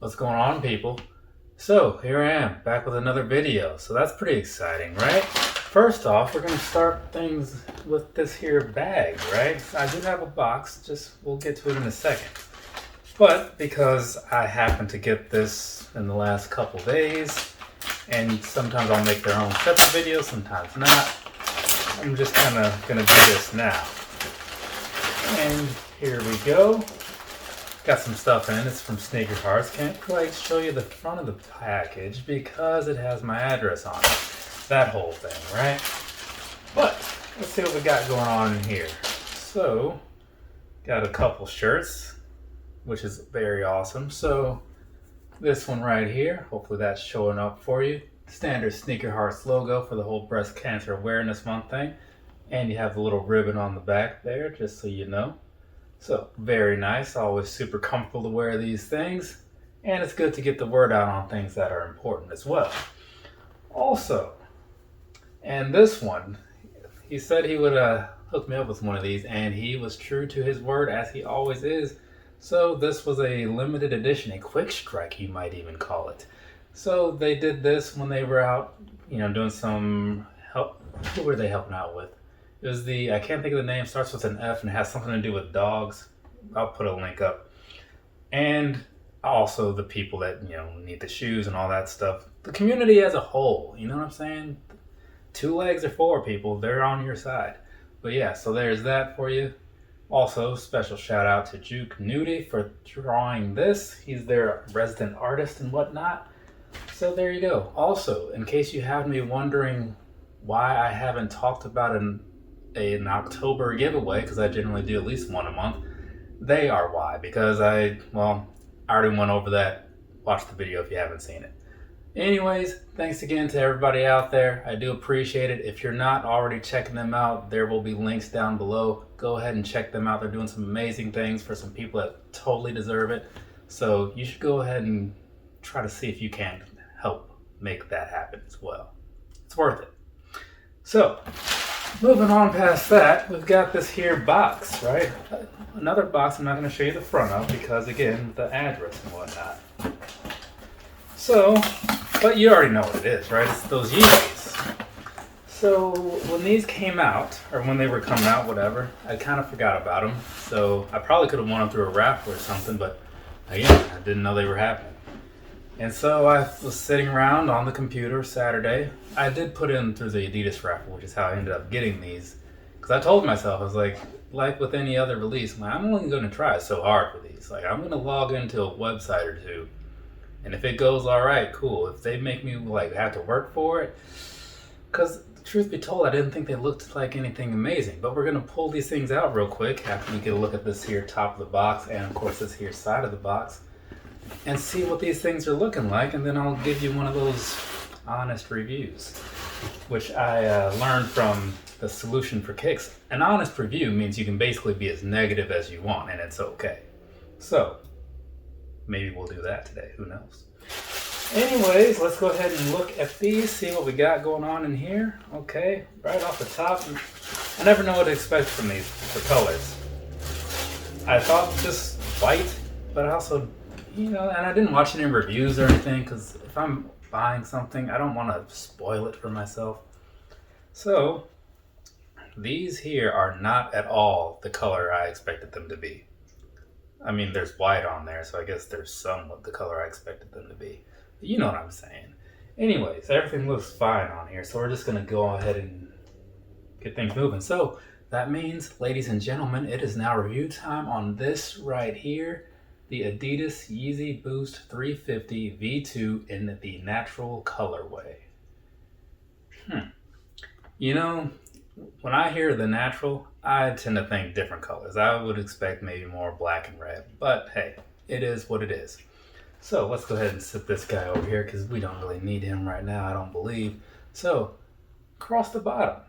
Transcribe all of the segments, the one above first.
What's going on, people? So here I am back with another video. So that's pretty exciting, right? First off, we're gonna start things with this here bag, right? I do have a box, just we'll get to it in a second. But because I happened to get this in the last couple days, and sometimes I'll make their own sets of videos, sometimes not, I'm just kind of gonna do this now. And here we go. Got some stuff in. It's from Heartz. Can't quite show you the front of the package because it has my address on it. That whole thing, right? But let's see what we got going on in here. So, got a couple shirts, which is very awesome. So, this one right here, hopefully that's showing up for you. Standard Heartz logo for the whole breast cancer awareness month thing. And you have the little ribbon on the back there, just so you know. So, very nice. Always super comfortable to wear these things. And it's good to get the word out on things that are important as well. Also, and this one, he said he would hook me up with one of these, and he was true to his word, as he always is. So this was a limited edition, a quick strike, you might even call it. So they did this when they were out, doing some help. Who were they helping out with? It was I can't think of the name, starts with an F and has something to do with dogs. I'll put a link up. And also the people that, need the shoes and all that stuff. The community as a whole, you know what I'm saying? 2 legs or 4 people, they're on your side. But yeah, so there's that for you. Also, special shout out to Juke Nudie for drawing this. He's their resident artist and whatnot. So there you go. Also, in case you have me wondering why I haven't talked about an October giveaway, because I generally do at least one a month, they are why. Because I already went over that. Watch the video if you haven't seen it. Anyways, thanks again to everybody out there. I do appreciate it. If you're not already checking them out, there will be links down below. Go ahead and check them out. They're doing some amazing things for some people that totally deserve it. So you should go ahead and try to see if you can help make that happen as well. It's worth it. So, moving on past that, we've got this here box, right? Another box I'm not going to show you the front of because, again, the address and whatnot. So, but you already know what it is, right? It's those Yeezys. So, when these came out, or when they were coming out, whatever, I kind of forgot about them. So, I probably could have won them through a raffle or something, but again, I didn't know they were happening. And so I was sitting around on the computer Saturday. I did put in through the Adidas raffle, which is how I ended up getting these. Because I told myself, I was like with any other release, I'm only going to try so hard for these. I'm going to log into a website or two. And if it goes all right, cool. If they make me have to work for it, because truth be told, I didn't think they looked like anything amazing. But we're going to pull these things out real quick after we get a look at this here top of the box and of course this here side of the box. And see what these things are looking like, and then I'll give you one of those honest reviews, which I learned from the Solution for Kicks. An honest review means you can basically be as negative as you want, and it's okay. So, maybe we'll do that today, who knows. Anyways, let's go ahead and look at these, see what we got going on in here. Okay, right off the top, I never know what to expect from these, the colors. I thought just white, but I also and I didn't watch any reviews or anything because if I'm buying something, I don't want to spoil it for myself. So, these here are not at all the color I expected them to be. I mean, there's white on there, so I guess there's somewhat the color I expected them to be. But you know what I'm saying. Anyways, everything looks fine on here, so we're just going to go ahead and get things moving. So, that means, ladies and gentlemen, it is now review time on this right here. The Adidas Yeezy Boost 350 V2 in the natural colorway. When I hear the natural, I tend to think different colors. I would expect maybe more black and red, but hey, it is what it is. So let's go ahead and sit this guy over here because we don't really need him right now, I don't believe. So, across the bottom,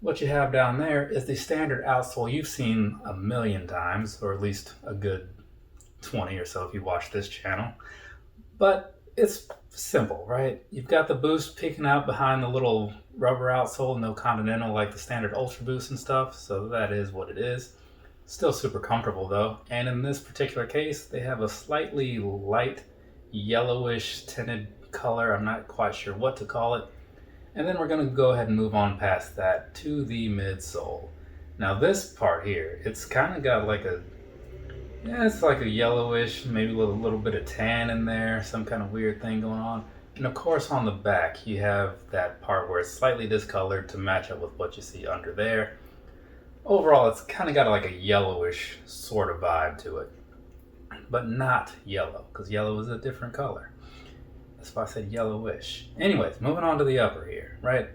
what you have down there is the standard outsole you've seen a million times, or at least a good 20 or so if you watch this channel. But it's simple, right? You've got the Boost peeking out behind the little rubber outsole, no Continental like the standard Ultra Boost and stuff, so that is what it is. Still super comfortable though, and in this particular case, they have a slightly light yellowish tinted color. I'm not quite sure what to call it. And then we're going to go ahead and move on past that to the midsole. Now this part here, it's kind of got like it's like a yellowish, maybe a little bit of tan in there, some kind of weird thing going on. And of course on the back, you have that part where it's slightly discolored to match up with what you see under there. Overall, it's kind of got like a yellowish sort of vibe to it, but not yellow, because yellow is a different color. That's why I said yellowish. Anyways, moving on to the upper here, right?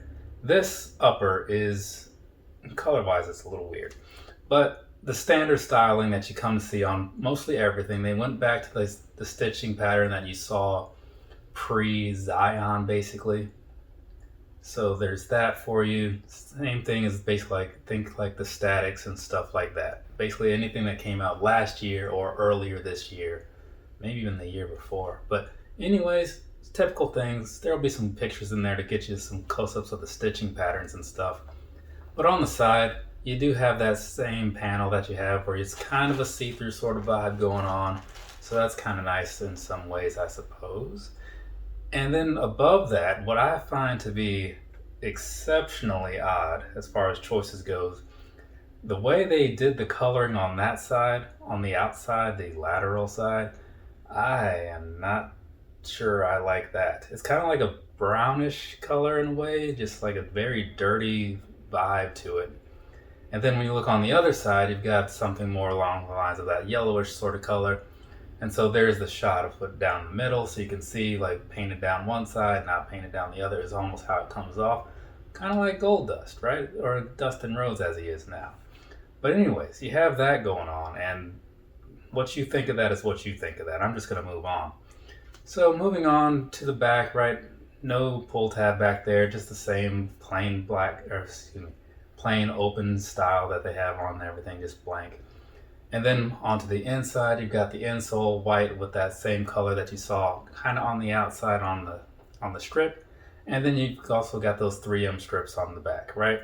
This upper is, color-wise, it's a little weird, but the standard styling that you come to see on mostly everything, they went back to the stitching pattern that you saw pre-Zion, basically. So there's that for you. Same thing as basically think like the statics and stuff like that. Basically anything that came out last year or earlier this year, maybe even the year before. But anyways, typical things. There'll be some pictures in there to get you some close-ups of the stitching patterns and stuff. But on the side, you do have that same panel that you have where it's kind of a see-through sort of vibe going on. So that's kind of nice in some ways, I suppose. And then above that, what I find to be exceptionally odd as far as choices goes, the way they did the coloring on that side, on the outside, the lateral side, I am not sure I like that. It's kind of like a brownish color in a way, just like a very dirty vibe to it. And then when you look on the other side, you've got something more along the lines of that yellowish sort of color. And so there's the shot of it down the middle, so you can see like painted down one side, not painted down the other is almost how it comes off. Kind of like Gold Dust, right? Or Dustin Rhodes as he is now. But anyways, you have that going on, and what you think of that is what you think of that. I'm just going to move on. So moving on to the back, right? No pull tab back there, just the same plain black, or excuse me, plain open style that they have on everything, just blank. And then onto the inside, you've got the insole white with that same color that you saw kind of on the outside on the strip. And then you've also got those 3M strips on the back, right?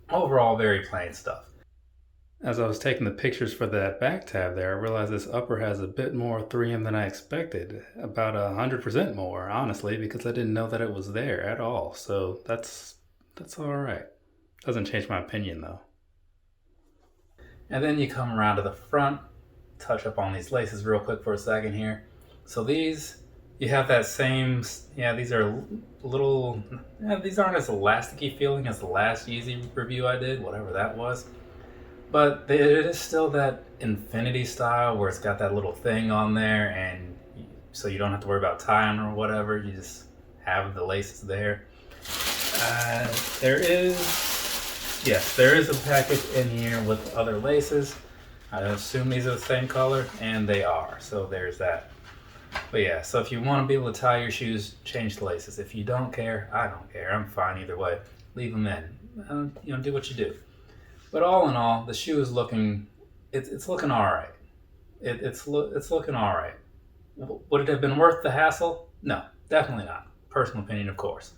Overall, very plain stuff. As I was taking the pictures for that back tab there, I realized this upper has a bit more 3M than I expected. About 100% more, honestly, because I didn't know that it was there at all. So that's all right. Doesn't change my opinion though. And then you come around to the front, touch up on these laces real quick for a second here. So these, you have that same, these are little, these aren't as elasticy feeling as the last Yeezy review I did, whatever that was. But it is still that infinity style where it's got that little thing on there, and so you don't have to worry about tying or whatever, you just have the laces there. There is a package in here with other laces. I assume these are the same color, and they are, so there's that. But yeah, so if you want to be able to tie your shoes, change the laces. If you don't care, I don't care. I'm fine either way. Leave them in. Do what you do. But all in all, the shoe is looking, it's looking all right. It's looking all right. Would it have been worth the hassle? No, definitely not. Personal opinion, of course.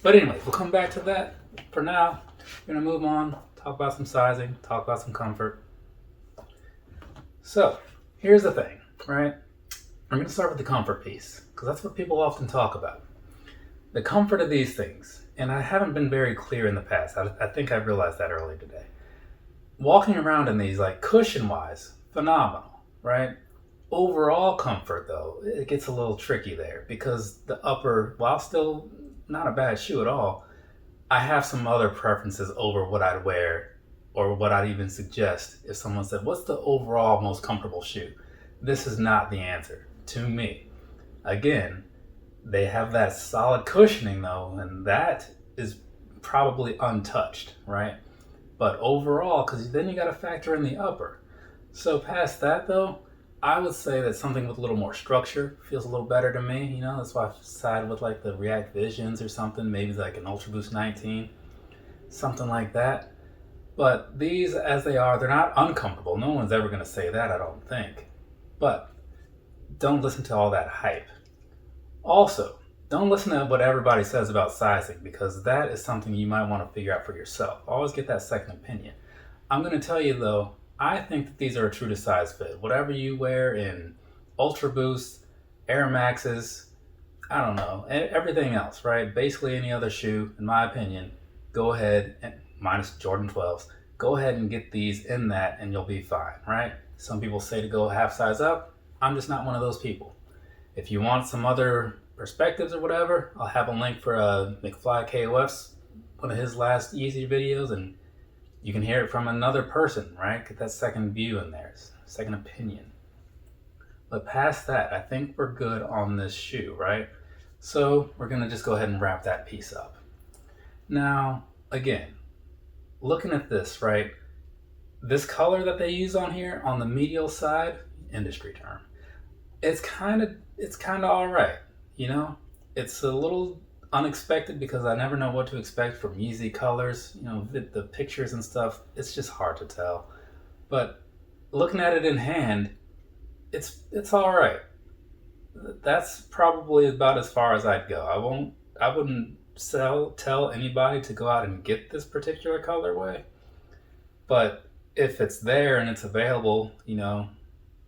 But anyway, we'll come back to that. For now, we're going to move on, talk about some sizing, talk about some comfort. So, here's the thing, right? I'm going to start with the comfort piece, because that's what people often talk about. The comfort of these things, and I haven't been very clear in the past. I think I realized that earlier today. Walking around in these, like cushion-wise, phenomenal, right? Overall comfort, though, it gets a little tricky there, because the upper, while still not a bad shoe at all, I have some other preferences over what I'd wear or what I'd even suggest if someone said, what's the overall most comfortable shoe? This is not the answer to me. Again, they have that solid cushioning though, and that is probably untouched, right? But overall, because then you got to factor in the upper. So past that though, I would say that something with a little more structure feels a little better to me. That's why I sided with like the React Visions or something, maybe like an Ultra Boost 19, something like that. But these, as they are, they're not uncomfortable. No one's ever going to say that, I don't think. But don't listen to all that hype. Also, don't listen to what everybody says about sizing, because that is something you might want to figure out for yourself. Always get that second opinion. I'm going to tell you though, I think that these are a true to size fit. Whatever you wear in Ultra Boost, Air Maxes, I don't know, everything else, right? Basically any other shoe, in my opinion, go ahead, and minus Jordan 12s, go ahead and get these in that and you'll be fine, right? Some people say to go half size up. I'm just not one of those people. If you want some other perspectives or whatever, I'll have a link for McFly KOF's, one of his last Yeezy videos, and you can hear it from another person, right? Get that second view in there, second opinion. But past that, I think we're good on this shoe, right? So we're gonna just go ahead and wrap that piece up. Now, again, looking at this, right? This color that they use on here on the medial side, industry term, it's kind of all right, you know. It's a little unexpected because I never know what to expect from Yeezy colors. You know, the pictures and stuff, it's just hard to tell. But looking at it in hand, it's all right. That's probably about as far as I'd go. I wouldn't tell anybody to go out and get this particular colorway. But if it's there and it's available, you know,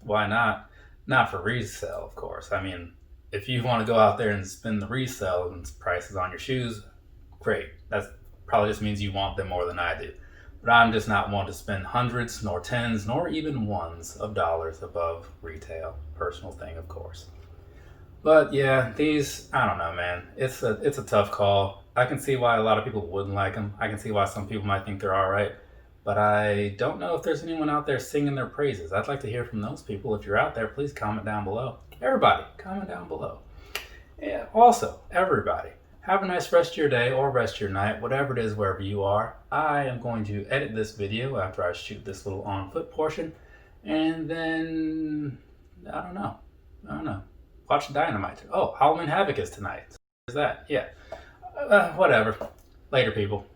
why not? Not for resale, of course. I mean, if you want to go out there and spend the resale and prices on your shoes, great. That probably just means you want them more than I do. But I'm just not one to spend hundreds, nor tens, nor even ones of dollars above retail. Personal thing, of course. But yeah, these, I don't know, man. It's a tough call. I can see why a lot of people wouldn't like them. I can see why some people might think they're all right. But I don't know if there's anyone out there singing their praises. I'd like to hear from those people. If you're out there, please comment down below. Everybody, comment down below. Yeah, also, everybody, have a nice rest of your day or rest of your night, whatever it is, wherever you are. I am going to edit this video after I shoot this little on foot portion. And then, I don't know. Watch Dynamite. Oh, Halloween Havoc is tonight. So there's that. Yeah. Whatever. Later, people.